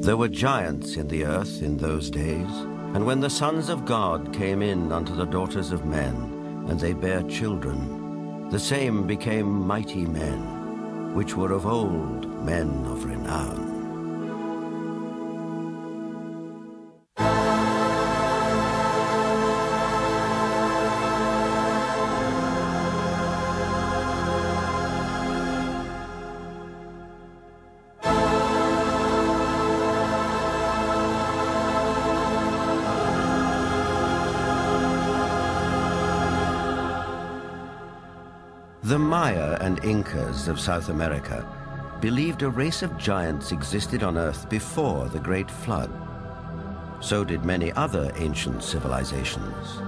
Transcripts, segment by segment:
There were giants in the earth in those days, and when the sons of God came in unto the daughters of men, and they bare children, the same became mighty men, which were of old men of renown. The Maya and Incas of South America believed a race of giants existed on Earth before the Great Flood. So did many other ancient civilizations.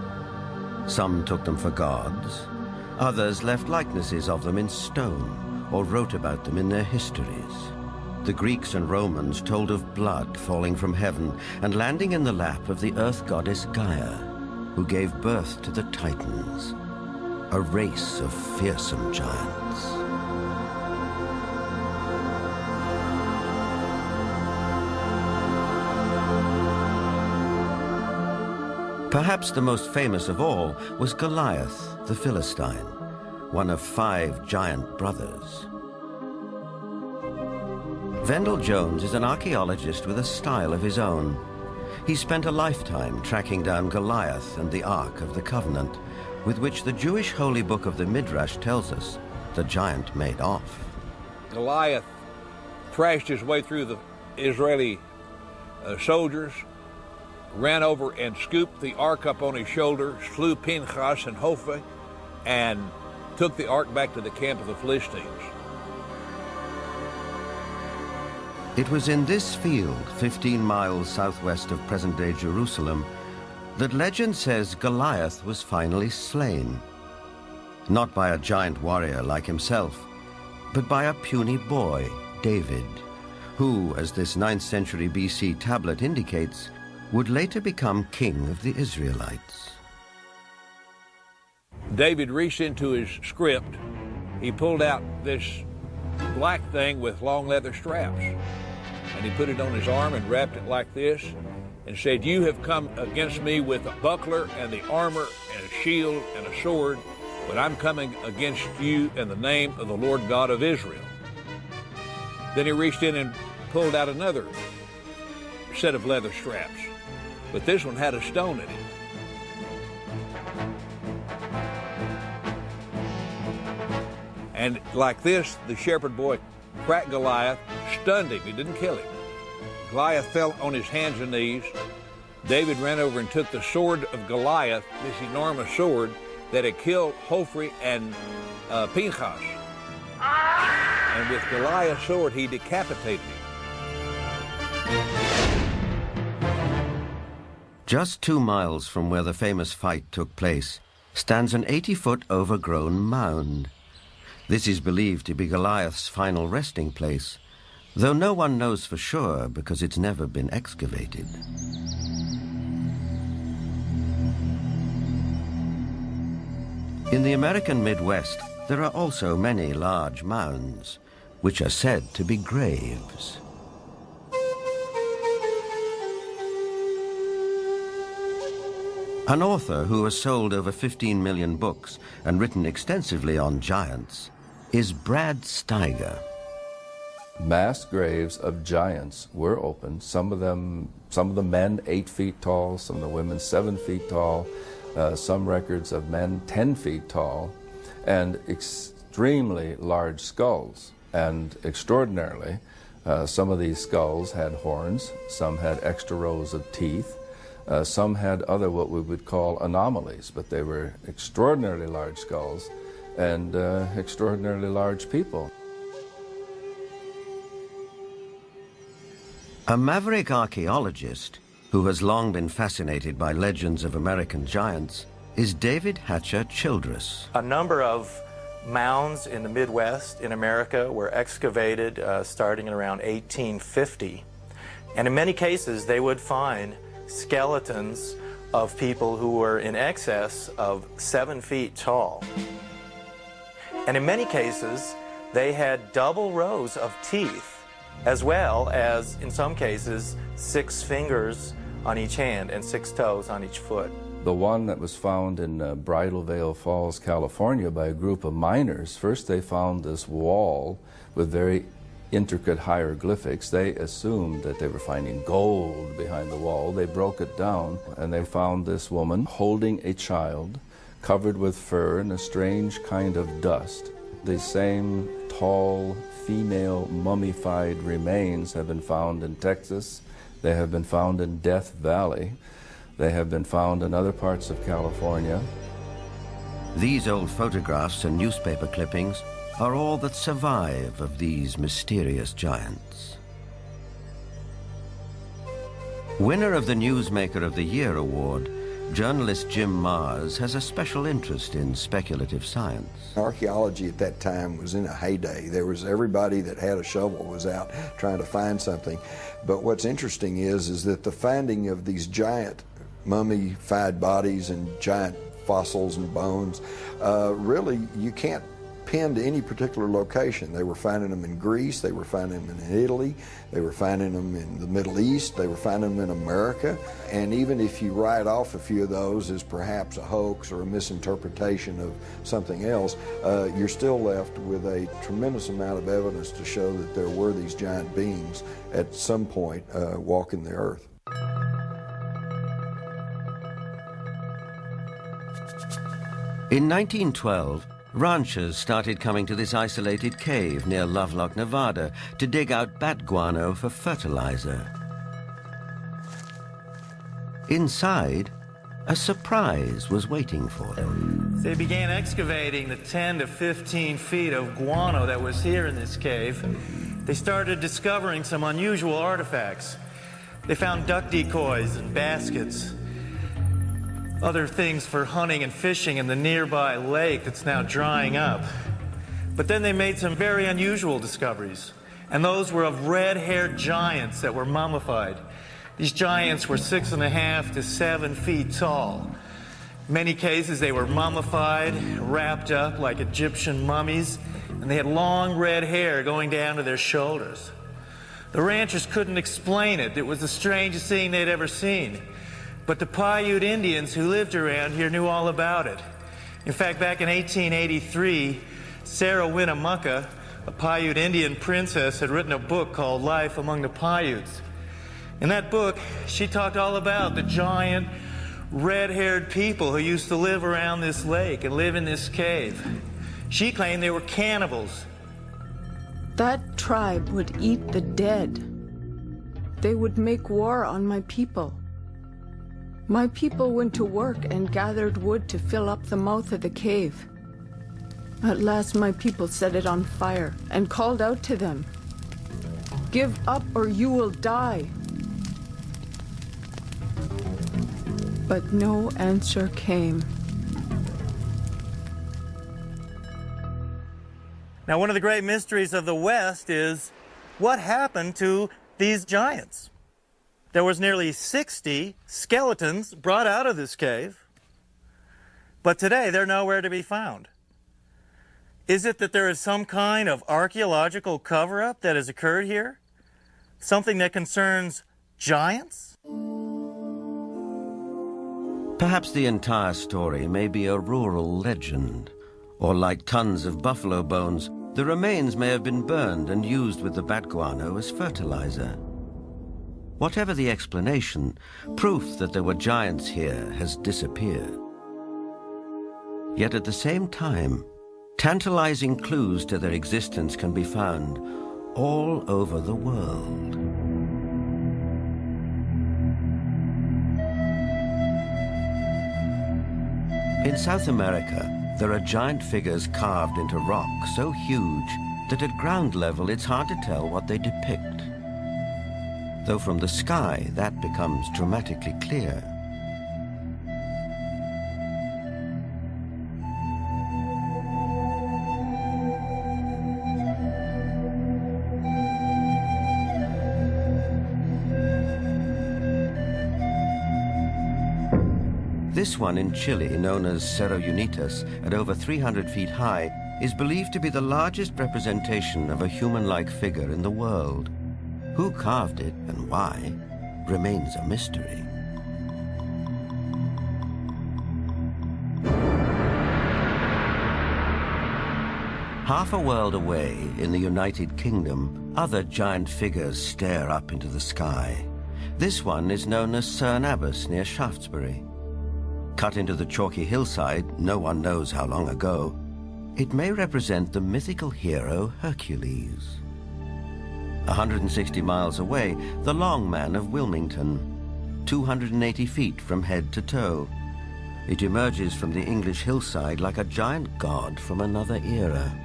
Some took them for gods, others left likenesses of them in stone or wrote about them in their histories. The Greeks and Romans told of blood falling from heaven and landing in the lap of the earth goddess Gaia, who gave birth to the Titans, a race of fearsome giants. Perhaps the most famous of all was Goliath, the Philistine, one of 5 giant brothers. Vendell Jones is an archaeologist with a style of his own. He spent a lifetime tracking down Goliath and the Ark of the Covenant, with which the Jewish holy book of the Midrash tells us the giant made off. Goliath thrashed his way through the Israeli soldiers, ran over and scooped the ark up on his shoulder, slew Pinchas and Hophni, and took the ark back to the camp of the Philistines. It was in this field, 15 miles southwest of present-day Jerusalem, that legend says Goliath was finally slain. Not by a giant warrior like himself, but by a puny boy, David, who, as this 9th century BC tablet indicates, would later become king of the Israelites. David reached into his script. He pulled out this black thing with long leather straps, and he put it on his arm and wrapped it like this, and said, "You have come against me with a buckler and the armor and a shield and a sword, but I'm coming against you in the name of the Lord God of Israel." Then he reached in and pulled out another set of leather straps, but this one had a stone in it. And like this, the shepherd boy cracked Goliath, stunned him. He didn't kill him. Goliath fell on his hands and knees. David ran over and took the sword of Goliath, this enormous sword that had killed Hophni and Pinchas. And with Goliath's sword, he decapitated him. Just 2 miles from where the famous fight took place stands an 80-foot overgrown mound. This is believed to be Goliath's final resting place, though no one knows for sure because it's never been excavated. In the American Midwest, there are also many large mounds, which are said to be graves. An author who has sold over 15 million books and written extensively on giants is Brad Steiger. Mass graves of giants were opened. Some of the men 8 feet tall, some of the women 7 feet tall, some records of men 10 feet tall, and extremely large skulls. And extraordinarily, some of these skulls had horns, some had extra rows of teeth, some had other what we would call anomalies, but they were extraordinarily large skulls and extraordinarily large people. A maverick archaeologist who has long been fascinated by legends of American giants is David Hatcher Childress. A number of mounds in the Midwest in America were excavated starting in around 1850. And in many cases, they would find skeletons of people who were in excess of 7 feet tall. And in many cases, they had double rows of teeth as well as, in some cases, 6 fingers on each hand and 6 toes on each foot. The one that was found in Bridal Veil Falls, California by a group of miners, first they found this wall with very intricate hieroglyphics. They assumed that they were finding gold behind the wall. They broke it down and they found this woman holding a child covered with fur and a strange kind of dust. The same tall female mummified remains have been found in Texas. They have been found in Death Valley. They have been found in other parts of California. These old photographs and newspaper clippings are all that survive of these mysterious giants. Winner of the Newsmaker of the Year award, journalist Jim Mars has a special interest in speculative science. Archaeology at that time was in a heyday. There was everybody that had a shovel was out trying to find something. But what's interesting is that the finding of these giant mummified bodies and giant fossils and bones, really you can't pin to any particular location. They were finding them in Greece, they were finding them in Italy, they were finding them in the Middle East, they were finding them in America. And even if you write off a few of those as perhaps a hoax or a misinterpretation of something else, you're still left with a tremendous amount of evidence to show that there were these giant beings at some point walking the earth. In 1912, ranchers started coming to this isolated cave near Lovelock, Nevada, to dig out bat guano for fertilizer. Inside, a surprise was waiting for them. They began excavating the 10 to 15 feet of guano that was here in this cave. They started discovering some unusual artifacts. They found duck decoys and baskets, other things for hunting and fishing in the nearby lake that's now drying up. But then they made some very unusual discoveries, and those were of red-haired giants that were mummified. These giants were 6.5 to 7 feet tall. In many cases, they were mummified, wrapped up like Egyptian mummies, and they had long red hair going down to their shoulders. The ranchers couldn't explain it. It was the strangest thing they'd ever seen. But the Paiute Indians who lived around here knew all about it. In fact, back in 1883, Sarah Winnemucca, a Paiute Indian princess, had written a book called Life Among the Paiutes. In that book, she talked all about the giant, red-haired people who used to live around this lake and live in this cave. She claimed they were cannibals. That tribe would eat the dead. They would make war on my people. My people went to work and gathered wood to fill up the mouth of the cave. At last my people set it on fire and called out to them, "Give up or you will die." But no answer came. Now, one of the great mysteries of the West is what happened to these giants? There was nearly 60 skeletons brought out of this cave, but today they're nowhere to be found. Is it that there is some kind of archaeological cover-up that has occurred here? Something that concerns giants? Perhaps the entire story may be a rural legend, or like tons of buffalo bones, the remains may have been burned and used with the bat guano as fertilizer. Whatever the explanation, proof that there were giants here has disappeared. Yet at the same time, tantalizing clues to their existence can be found all over the world. In South America, there are giant figures carved into rock so huge that at ground level it's hard to tell what they depict. Though from the sky, that becomes dramatically clear. This one in Chile, known as Cerro Unitas, at over 300 feet high, is believed to be the largest representation of a human-like figure in the world. Who carved it and why remains a mystery. Half a world away in the United Kingdom, other giant figures stare up into the sky. This one is known as Cerne Abbas near Shaftesbury. Cut into the chalky hillside, no one knows how long ago, it may represent the mythical hero Hercules. 160 miles away, the Long Man of Wilmington, 280 feet from head to toe. It emerges from the English hillside like a giant god from another era.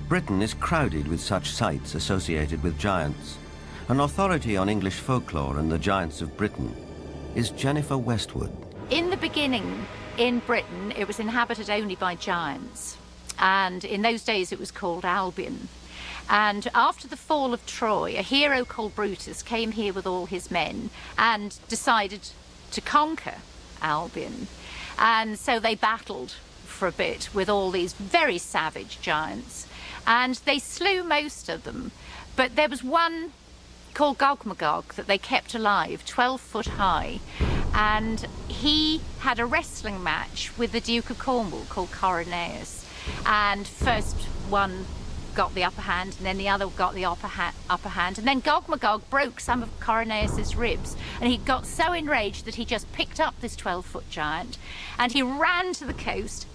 Britain is crowded with such sites associated with giants. An authority on English folklore and the giants of Britain is Jennifer Westwood. In the beginning, in Britain, it was inhabited only by giants. And in those days, it was called Albion. And after the fall of Troy, a hero called Brutus came here with all his men and decided to conquer Albion. And so they battled for a bit with all these very savage giants. And they slew most of them. But there was one called Gog-Magog that they kept alive, 12 foot high. And he had a wrestling match with the Duke of Cornwall called Coroneus. And first one got the upper hand, and then the other got the upper hand. And then Gog-Magog broke some of Coroneus's ribs. And he got so enraged that he just picked up this 12-foot giant. And he ran to the coast,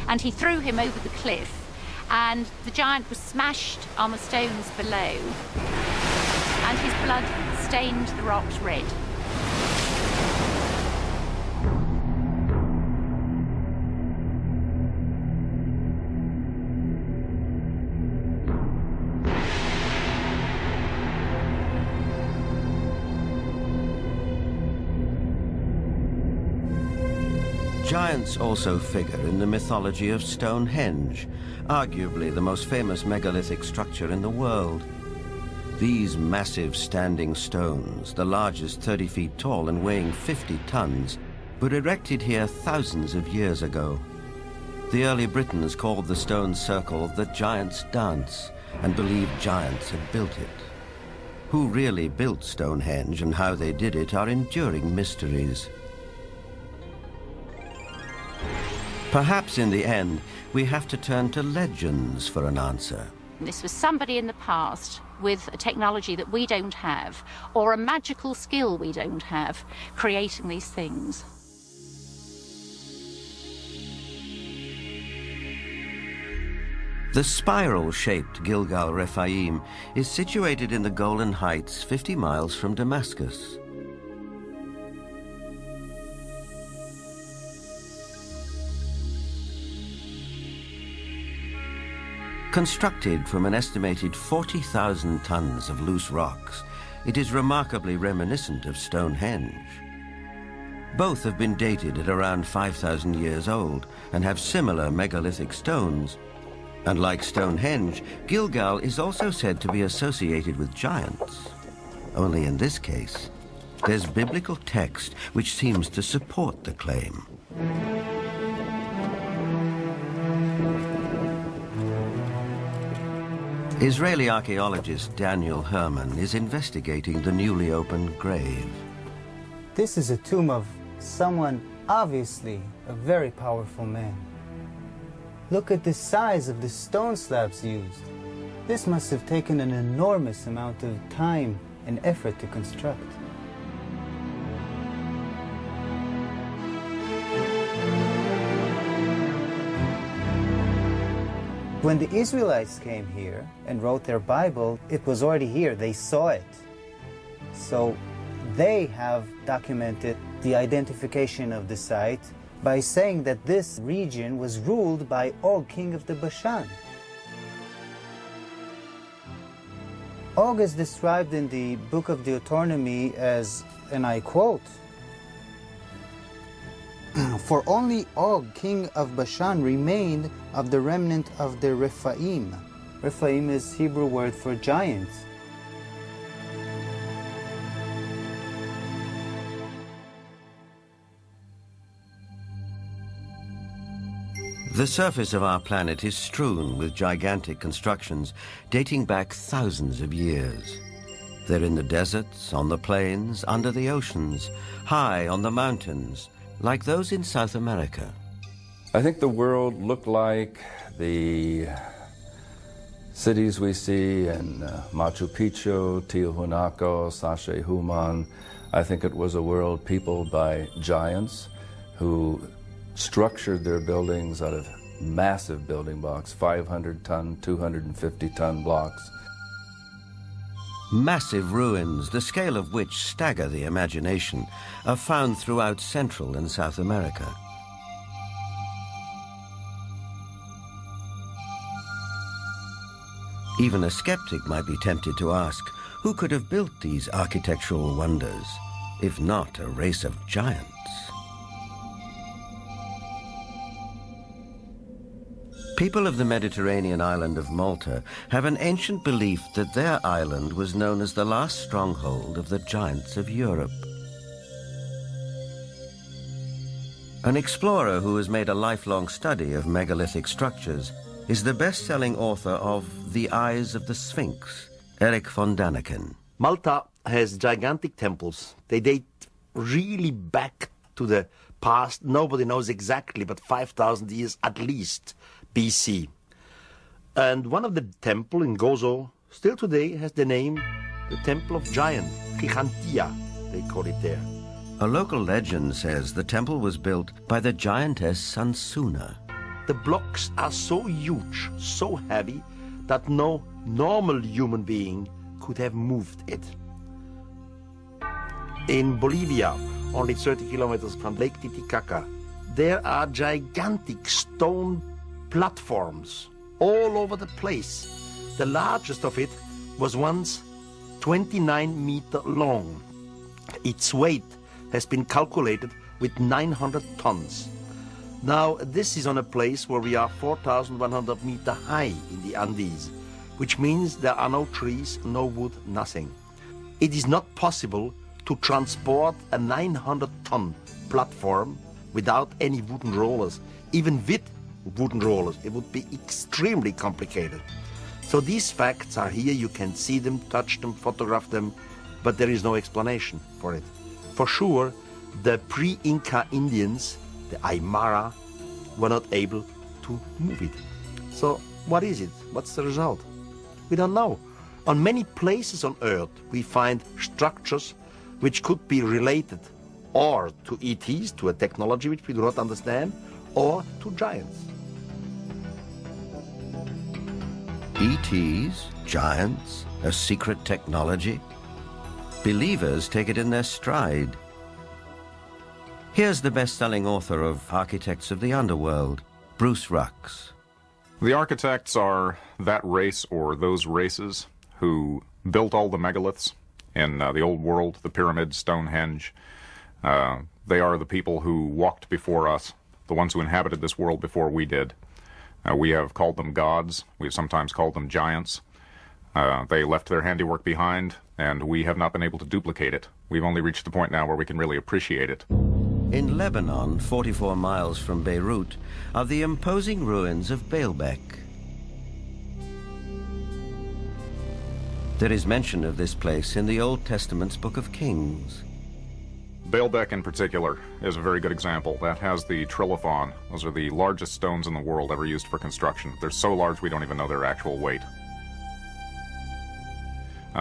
and he threw him over the cliff. And the giant was smashed on the stones below, and his blood stained the rocks red. Giants also figure in the mythology of Stonehenge, arguably the most famous megalithic structure in the world. These massive standing stones, the largest 30 feet tall and weighing 50 tons, were erected here thousands of years ago. The early Britons called the stone circle the Giant's Dance and believed giants had built it. Who really built Stonehenge and how they did it are enduring mysteries. Perhaps in the end, we have to turn to legends for an answer. This was somebody in the past with a technology that we don't have, or a magical skill we don't have, creating these things. The spiral-shaped Gilgal Rephaim is situated in the Golan Heights, 50 miles from Damascus. Constructed from an estimated 40,000 tons of loose rocks, it is remarkably reminiscent of Stonehenge. Both have been dated at around 5,000 years old and have similar megalithic stones. And like Stonehenge, Gilgal is also said to be associated with giants. Only in this case, there's biblical text which seems to support the claim. Israeli archaeologist Daniel Herman is investigating the newly opened grave. This is a tomb of someone obviously a very powerful man. Look at the size of the stone slabs used. This must have taken an enormous amount of time and effort to construct. When the Israelites came here and wrote their Bible, it was already here. They saw it. So they have documented the identification of the site by saying that this region was ruled by Og, king of the Bashan. Og is described in the book of Deuteronomy as, and I quote, "For only Og, king of Bashan, remained of the remnant of the Rephaim." Rephaim is Hebrew word for giants. The surface of our planet is strewn with gigantic constructions dating back thousands of years. They're in the deserts, on the plains, under the oceans, high on the mountains, like those in South America. I think the world looked like the cities we see in Machu Picchu, Tiahuanaco, Sacsayhuaman. I think it was a world peopled by giants who structured their buildings out of massive building blocks, 500-ton, 250-ton blocks. Massive ruins, the scale of which stagger the imagination, are found throughout Central and South America. Even a skeptic might be tempted to ask, who could have built these architectural wonders, if not a race of giants? People of the Mediterranean island of Malta have an ancient belief that their island was known as the last stronghold of the giants of Europe. An explorer who has made a lifelong study of megalithic structures is the best-selling author of The Eyes of the Sphinx, Eric von Daniken. Malta has gigantic temples. They date really back to the past. Nobody knows exactly, but 5,000 years at least BC. And one of the temple in Gozo still today has the name the Temple of Giant, Gigantia, they call it there. A local legend says the temple was built by the giantess Sansuna. The blocks are so huge, so heavy, that no normal human being could have moved it. In Bolivia, only 30 kilometers from Lake Titicaca, there are gigantic stone platforms all over the place. The largest of it was once 29 meters long. Its weight has been calculated with 900 tons. Now, this is on a place where we are 4,100 meters high in the Andes, which means there are no trees, no wood, nothing. It is not possible to transport a 900-ton platform without any wooden rollers. Even with wooden rollers, it would be extremely complicated. So these facts are here. You can see them, touch them, photograph them, but there is no explanation for it. For sure, the pre-Inca Indians, the Aymara, were not able to move it. So what is it? What's the result? We don't know. On many places on Earth, we find structures which could be related or to ETs, to a technology which we do not understand, or to giants. ETs, giants, a secret technology? Believers take it in their stride. Here's the best-selling author of Architects of the Underworld, Bruce Rux. The architects are that race or those races who built all the megaliths in the old world, the pyramids, Stonehenge. They are the people who walked before us, the ones who inhabited this world before we did. We have called them gods. We have sometimes called them giants. They left their handiwork behind, and we have not been able to duplicate it. We've only reached the point now where we can really appreciate it. In Lebanon, 44 miles from Beirut, are the imposing ruins of Baalbek. There is mention of this place in the Old Testament's Book of Kings. Baalbek in particular is a very good example. That has the trilithon. Those are the largest stones in the world ever used for construction. They're so large we don't even know their actual weight.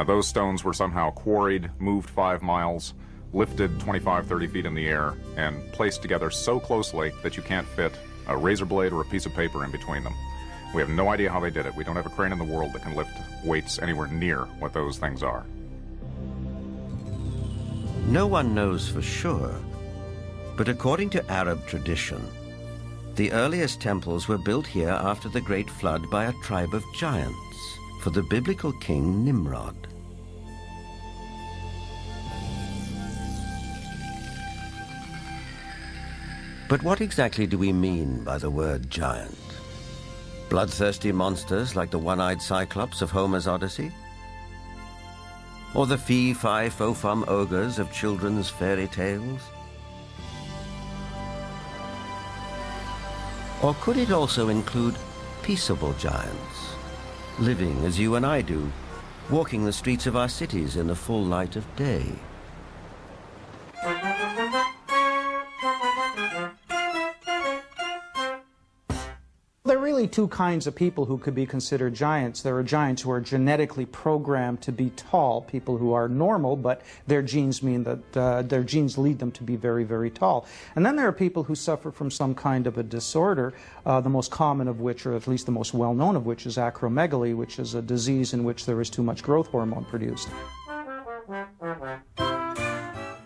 Those stones were somehow quarried, moved 5 miles, lifted 25, 30 feet in the air, and placed together so closely that you can't fit a razor blade or a piece of paper in between them. We have no idea how they did it. We don't have a crane in the world that can lift weights anywhere near what those things are. No one knows for sure, but according to Arab tradition, the earliest temples were built here after the Great Flood by a tribe of giants for the biblical king Nimrod. But what exactly do we mean by the word giant? Bloodthirsty monsters like the one-eyed Cyclops of Homer's Odyssey? Or the fee-fi-fo-fum ogres of children's fairy tales? Or could it also include peaceable giants, living as you and I do, walking the streets of our cities in the full light of day? There are really two kinds of people who could be considered giants. There are giants who are genetically programmed to be tall, people who are normal, but their genes mean that their genes lead them to be very, very tall. And then there are people who suffer from some kind of a disorder, the most common of which, or at least the most well-known of which, is acromegaly, which is a disease in which there is too much growth hormone produced.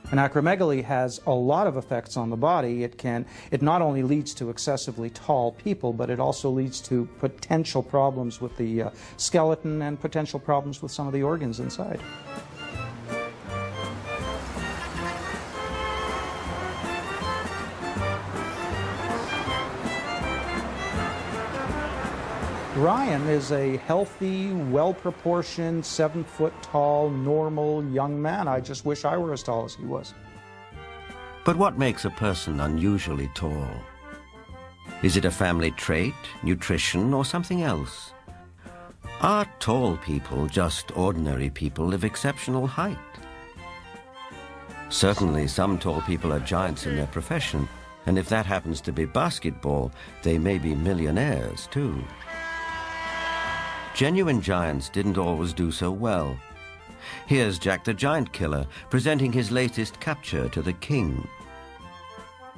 And acromegaly has a lot of effects on the body. It not only leads to excessively tall people, but it also leads to potential problems with the skeleton and potential problems with some of the organs inside. Ryan is a healthy, well-proportioned, 7-foot-tall, normal young man. I just wish I were as tall as he was. But what makes a person unusually tall? Is it a family trait, nutrition, or something else? Are tall people just ordinary people of exceptional height? Certainly some tall people are giants in their profession, and if that happens to be basketball, they may be millionaires too. Genuine giants didn't always do so well. Here's Jack the Giant Killer presenting his latest capture to the king.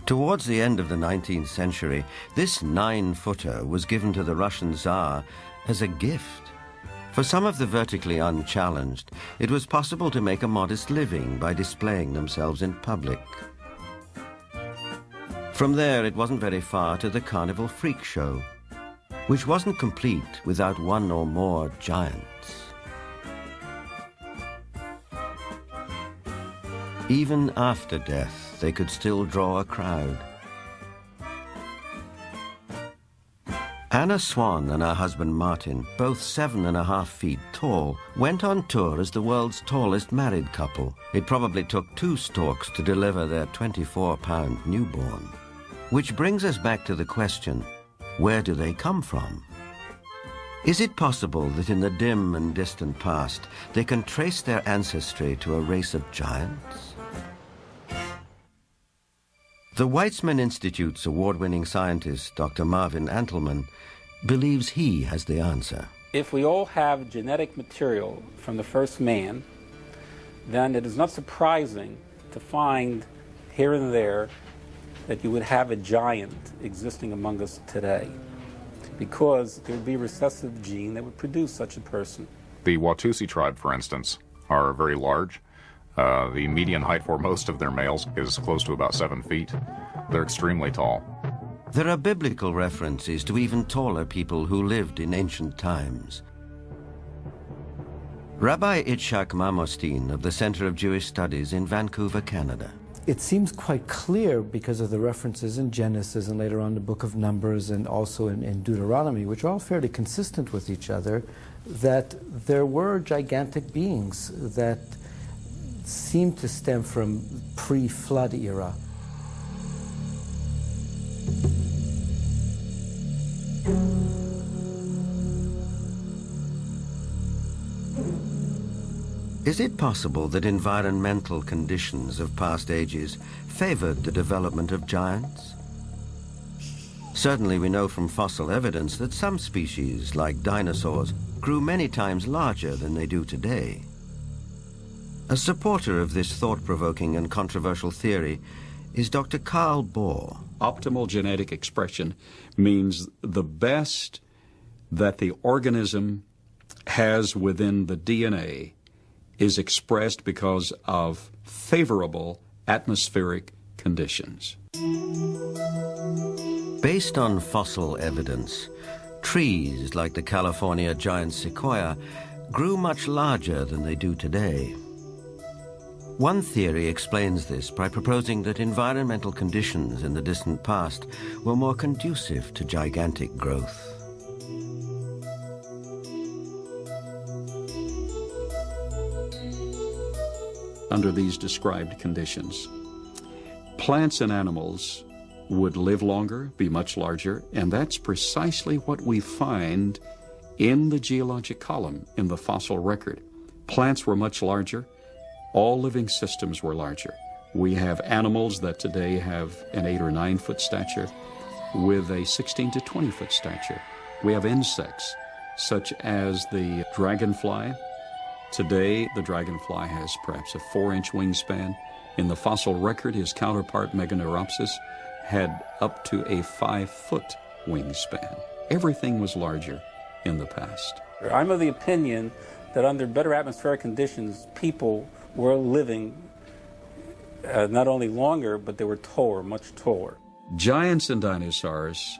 Towards the end of the 19th century, this 9-footer was given to the Russian Tsar as a gift. For some of the vertically unchallenged, it was possible to make a modest living by displaying themselves in public. From there, it wasn't very far to the carnival freak show, which wasn't complete without one or more giants. Even after death, they could still draw a crowd. Anna Swan and her husband Martin, both 7.5 feet tall, went on tour as the world's tallest married couple. It probably took 2 storks to deliver their 24-pound newborn. Which brings us back to the question, where do they come from? Is it possible that in the dim and distant past, they can trace their ancestry to a race of giants? The Weizmann Institute's award-winning scientist, Dr. Marvin Antelman, believes he has the answer. If we all have genetic material from the first man, then it is not surprising to find here and there that you would have a giant existing among us today, because there would be a recessive gene that would produce such a person. The Watusi tribe, for instance, are very large. The median height for most of their males is close to about 7 feet. They're extremely tall. There are biblical references to even taller people who lived in ancient times. Rabbi Itzhak Mamostin of the Center of Jewish Studies in Vancouver, Canada. It seems quite clear because of the references in Genesis and later on the book of Numbers and also in Deuteronomy, which are all fairly consistent with each other, that there were gigantic beings that seem to stem from pre-flood era. Is it possible that environmental conditions of past ages favored the development of giants? Certainly we know from fossil evidence that some species, like dinosaurs, grew many times larger than they do today. A supporter of this thought-provoking and controversial theory is Dr. Carl Bohr. Optimal genetic expression means the best that the organism has within the DNA is expressed because of favorable atmospheric conditions. Based on fossil evidence, trees like the California giant sequoia grew much larger than they do today. One theory explains this by proposing that environmental conditions in the distant past were more conducive to gigantic growth. Under these described conditions, plants and animals would live longer, be much larger, and that's precisely what we find in the geologic column, in the fossil record. Plants were much larger. All living systems were larger. We have animals that today have an 8 or 9 foot stature with a 16 to 20 foot stature. We have insects such as the dragonfly. Today, the dragonfly has perhaps a 4-inch wingspan. In the fossil record, his counterpart, Meganeuropsis, had up to a 5-foot wingspan. Everything was larger in the past. I'm of the opinion that under better atmospheric conditions, people were living not only longer, but they were taller, much taller. Giants and dinosaurs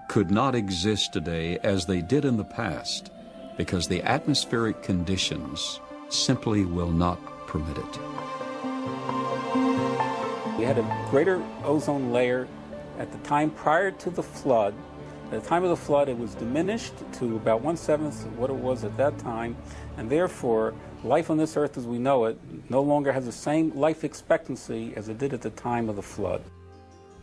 could not exist today as they did in the past because the atmospheric conditions simply will not permit it. We had a greater ozone layer at the time prior to the flood. At the time of the flood, it was diminished to about 1/7 of what it was at that time, and therefore, life on this earth as we know it no longer has the same life expectancy as it did at the time of the flood.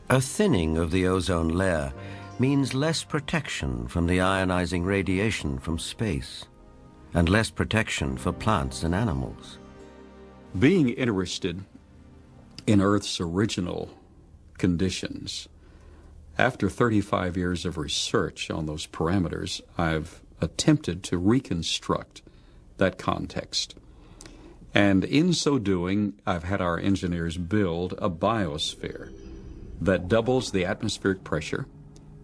A thinning of the ozone layer means less protection from the ionizing radiation from space, and less protection for plants and animals. Being interested in Earth's original conditions, after 35 years of research on those parameters, I've attempted to reconstruct that context. And in so doing, I've had our engineers build a biosphere that doubles the atmospheric pressure,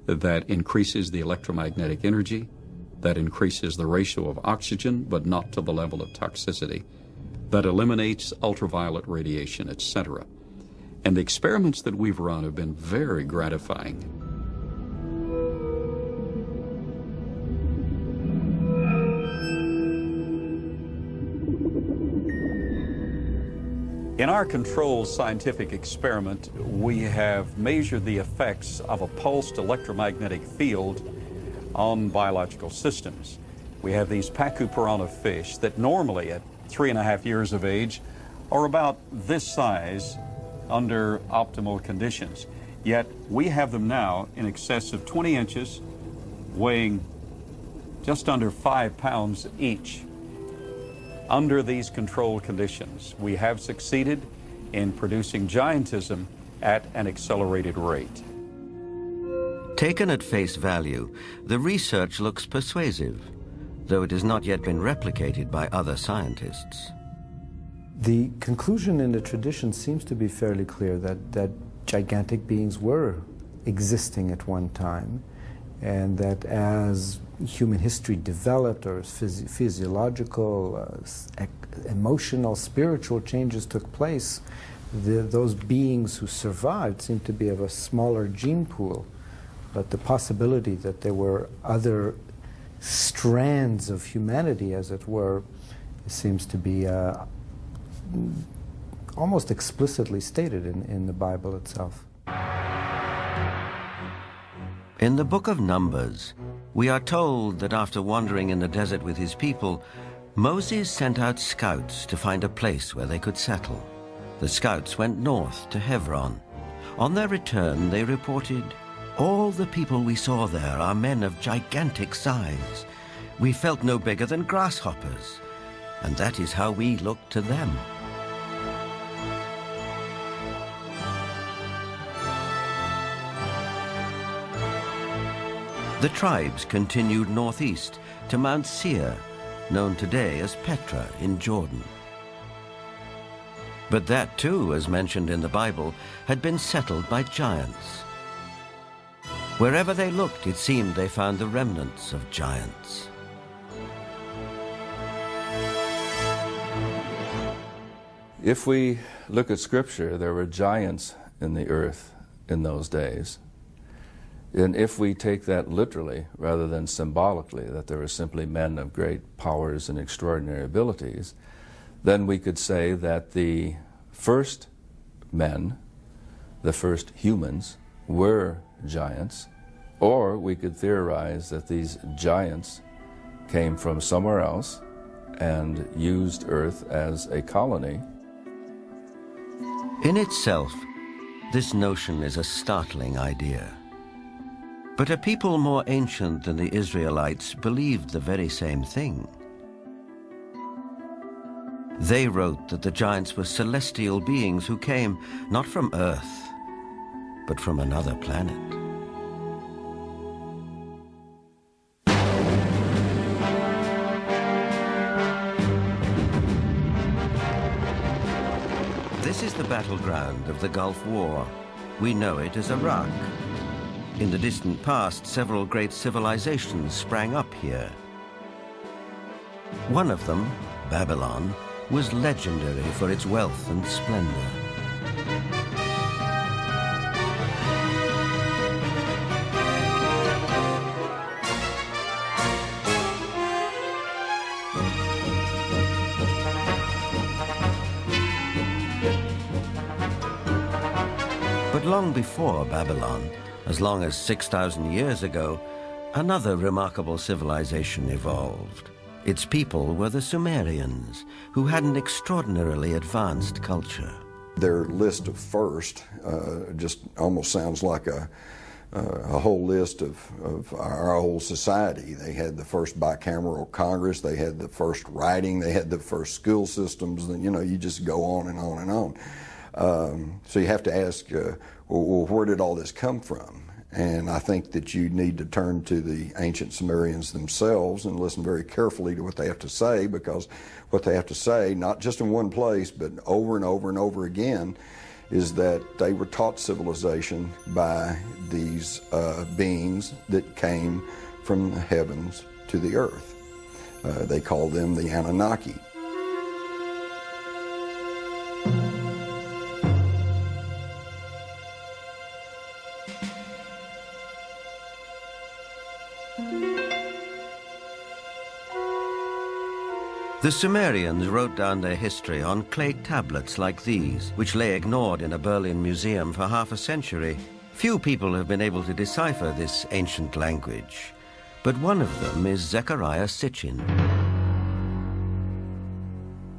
that increases the electromagnetic energy, that increases the ratio of oxygen, but not to the level of toxicity, that eliminates ultraviolet radiation, etc. And the experiments that we've run have been very gratifying. In our controlled scientific experiment, we have measured the effects of a pulsed electromagnetic field on biological systems. We have these Pacu piranha fish that normally at 3.5 years of age are about this size under optimal conditions. Yet we have them now in excess of 20 inches, weighing just under 5 pounds each. Under these controlled conditions, we have succeeded in producing giantism at an accelerated rate. Taken at face value, the research looks persuasive, though it has not yet been replicated by other scientists. The conclusion in the tradition seems to be fairly clear that gigantic beings were existing at one time, and that as human history developed, or physiological, emotional, spiritual changes took place, those beings who survived seemed to be of a smaller gene pool. But the possibility that there were other strands of humanity, as it were, seems to be almost explicitly stated in the Bible itself. In the book of Numbers, we are told that after wandering in the desert with his people, Moses sent out scouts to find a place where they could settle. The scouts went north to Hebron. On their return, they reported, "All the people we saw there are men of gigantic size. We felt no bigger than grasshoppers, and that is how we looked to them." The tribes continued northeast to Mount Seir, known today as Petra in Jordan. But that too, as mentioned in the Bible, had been settled by giants. Wherever they looked, it seemed they found the remnants of giants. If we look at Scripture, there were giants in the earth in those days. And if we take that literally rather than symbolically, that there were simply men of great powers and extraordinary abilities, then we could say that the first men, the first humans, were giants, or we could theorize that these giants came from somewhere else and used Earth as a colony. In itself, This notion is a startling idea. But a people more ancient than the Israelites believed the very same thing. They wrote that the giants were celestial beings who came not from Earth, but from another planet. This is the battleground of the Gulf War. We know it as Iraq. In the distant past, several great civilizations sprang up here. One of them, Babylon, was legendary for its wealth and splendor. But long before Babylon, as long as 6,000 years ago, another remarkable civilization evolved. Its people were the Sumerians, who had an extraordinarily advanced culture. Their list of first just almost sounds like a whole list of our whole society. They had the first bicameral Congress, they had the first writing, they had the first school systems, and you just go on and on and on. So you have to ask, well, where did all this come from? And I think that you need to turn to the ancient Sumerians themselves and listen very carefully to what they have to say, because what they have to say, not just in one place, but over and over and over again, is that they were taught civilization by these beings that came from the heavens to the earth. They called them the Anunnaki. The Sumerians wrote down their history on clay tablets like these, which lay ignored in a Berlin museum for half a century. Few people have been able to decipher this ancient language, but one of them is Zechariah Sitchin.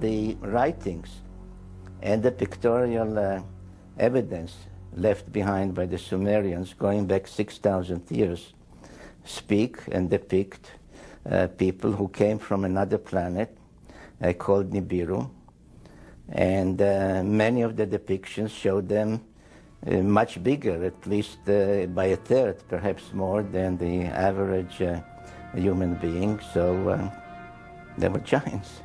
The writings and the pictorial evidence left behind by the Sumerians going back 6,000 years speak and depict people who came from another planet called Nibiru, and many of the depictions show them much bigger, at least by a third, perhaps more than the average human being, so they were giants.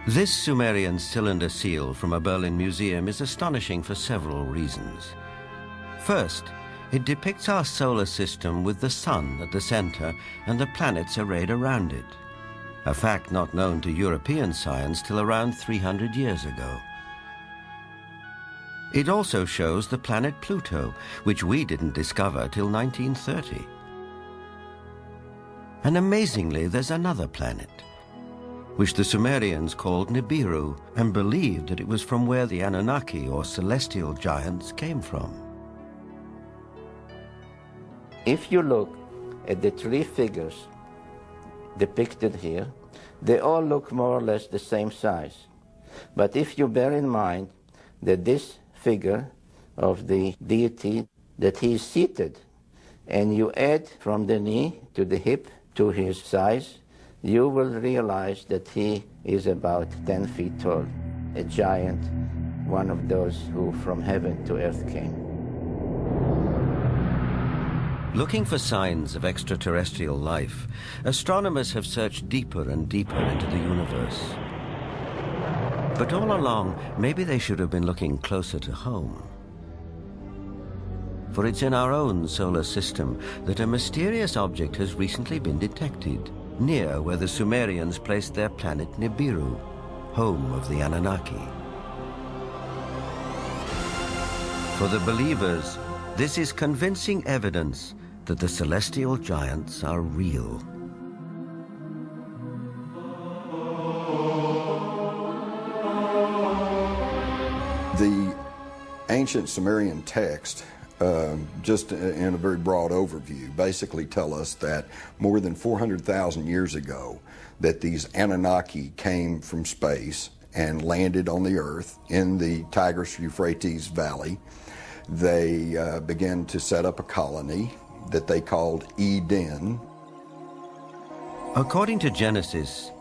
This Sumerian cylinder seal from a Berlin museum is astonishing for several reasons. First, it depicts our solar system with the sun at the center and the planets arrayed around it, a fact not known to European science till around 300 years ago. It also shows the planet Pluto, which we didn't discover till 1930. And amazingly, there's another planet, which the Sumerians called Nibiru, and believed that it was from where the Anunnaki, or celestial giants, came from. If you look at the three figures depicted here, they all look more or less the same size. But if you bear in mind that this figure of the deity, that he is seated, and you add from the knee to the hip to his size, you will realize that he is about 10 feet tall, a giant, one of those who from heaven to earth came. Looking for signs of extraterrestrial life, astronomers have searched deeper and deeper into the universe. But all along, maybe they should have been looking closer to home. For it's in our own solar system that a mysterious object has recently been detected, near where the Sumerians placed their planet Nibiru, home of the Anunnaki. For the believers, this is convincing evidence that the celestial giants are real. The ancient Sumerian text, just in a very broad overview, basically tell us that more than 400,000 years ago, that these Anunnaki came from space and landed on the earth in the Tigris-Euphrates Valley. They began to set up a colony that they called Eden. According to Genesis,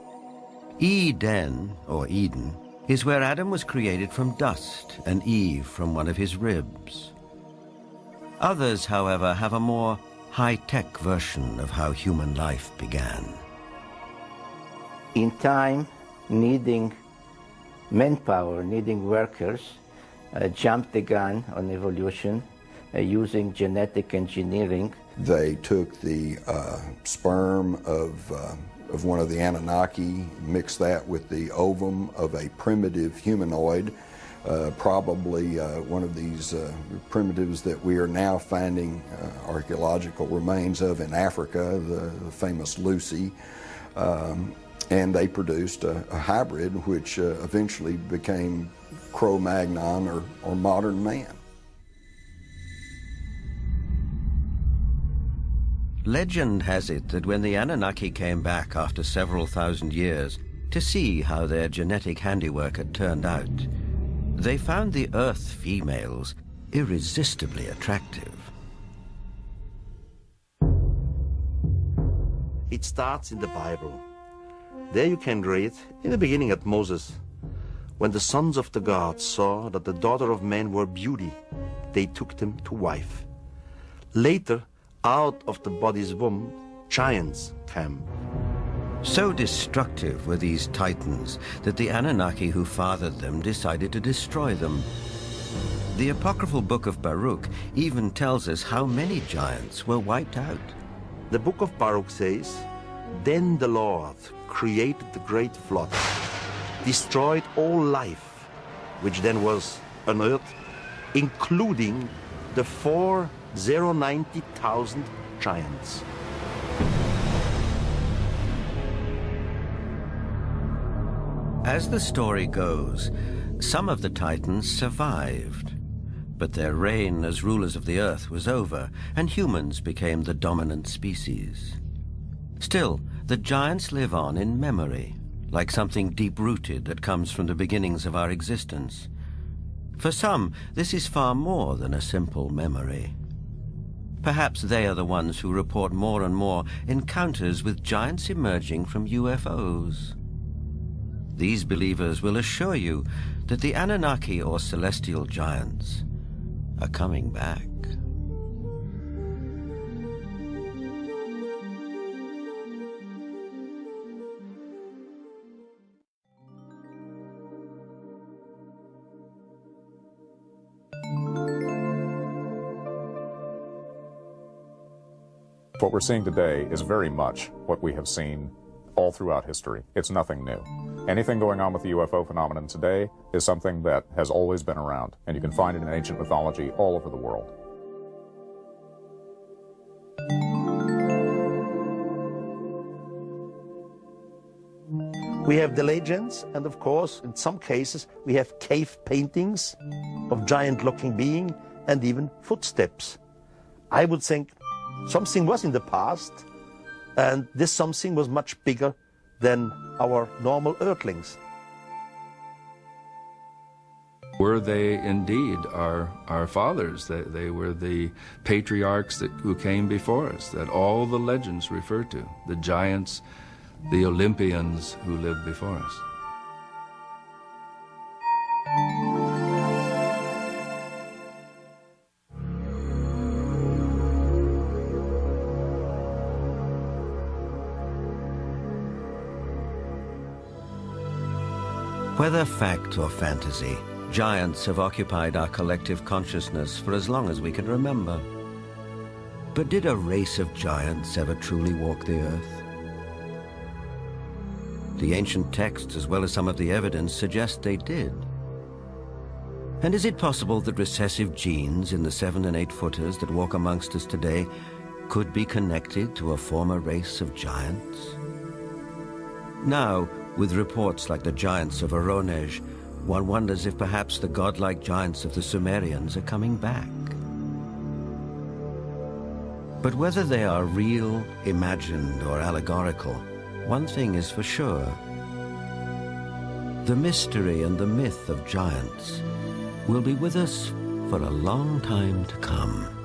Eden, or Eden, is where Adam was created from dust and Eve from one of his ribs. Others, however, have a more high-tech version of how human life began. In time, needing manpower, needing workers, jumped the gun on evolution using genetic engineering. They took the sperm of one of the Anunnaki, mixed that with the ovum of a primitive humanoid, probably one of these primitives that we are now finding archaeological remains of in Africa, the famous Lucy. And they produced a hybrid which eventually became Cro-Magnon or modern man. Legend has it that when the Anunnaki came back after several thousand years to see how their genetic handiwork had turned out, they found the Earth females irresistibly attractive. It starts in the Bible. There you can read, in the beginning at Moses, when the sons of the gods saw that the daughter of men were beauty, they took them to wife. Later, out of the body's womb, giants came. So destructive were these titans that the Anunnaki who fathered them decided to destroy them. The apocryphal book of Baruch even tells us how many giants were wiped out. The book of Baruch says, "Then the Lord created the great flood, destroyed all life, which then was on earth, including the 490,000 giants." As the story goes, some of the titans survived, but their reign as rulers of the earth was over, and humans became the dominant species. Still, the giants live on in memory, like something deep-rooted that comes from the beginnings of our existence. For some, this is far more than a simple memory. Perhaps they are the ones who report more and more encounters with giants emerging from UFOs. These believers will assure you that the Anunnaki or celestial giants are coming back. What we're seeing today is very much what we have seen all throughout history. It's nothing new. Anything going on with the UFO phenomenon today is something that has always been around, and you can find it in ancient mythology all over the world. We have the legends, and of course, in some cases, we have cave paintings of giant-looking beings and even footsteps. I would think something was in the past, and this something was much bigger than our normal earthlings. Were they indeed our fathers? They were the patriarchs who came before us, that all the legends refer to, the giants, the Olympians who lived before us. Whether fact or fantasy, giants have occupied our collective consciousness for as long as we can remember. But did a race of giants ever truly walk the earth? The ancient texts, as well as some of the evidence, suggest they did. And is it possible that recessive genes in the 7- and 8-footers that walk amongst us today could be connected to a former race of giants? Now, with reports like the giants of Voronezh, one wonders if perhaps the godlike giants of the Sumerians are coming back. But whether they are real, imagined, or allegorical, one thing is for sure. the mystery and the myth of giants will be with us for a long time to come.